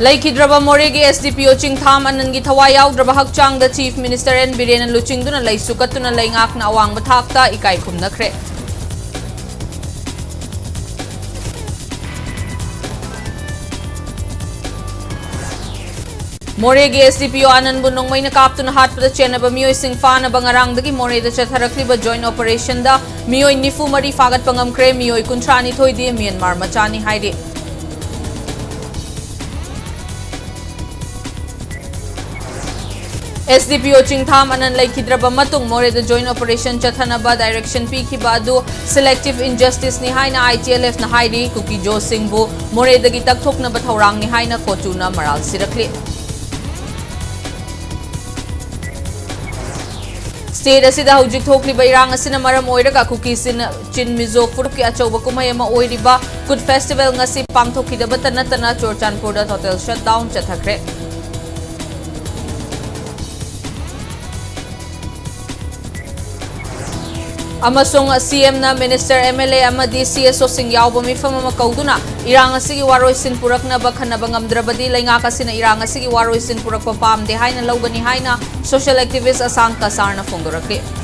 Laikhidraba Moregi SDPO Chingtham Anangi Thawai Yaudraba Hakchang the Chief Minister and Biren and Luchingduna Lay Sukatuna Layngak na Awang Batakta Ikai Kumnakre. Moregi SDPO Anan Bunong may nakapto na hatpa Chenaba Mioy Singfa na bangarang dagi More the Chatharakliba joint operation da Mioy Nifu Mari Fagat Pangamkre Mioy Kuntrani Toy di Myanmar Machani Haidi. SDPO Chingtham Anan Laikhidraba Matung More the joint operation Chathanaba direction Pikiba adu selective injustice ni Haina ITLF na Haidi Kuki Jo Singbu More the Gitak Tok na Bathaurang ni Haina Kotuna Maral Sirakli. State asida hujik thokli ba irang asina maram oiraga kuki sin chin mizo furuk ki achauba kumai ama oiriba good festival ngasi pangthoki da batana tana Chorchanpur da hotel shutdown chathakre. Amasong CM na Minister MLA amadi CSO sing yawba mifam ama kauduna irang asigi waroi sin purak na bakhan ba ngamdrabadi lainga kasina irang asigi waroi sin purak papam de haina lawgani haina social activist Asang Kasarna Fondorakli.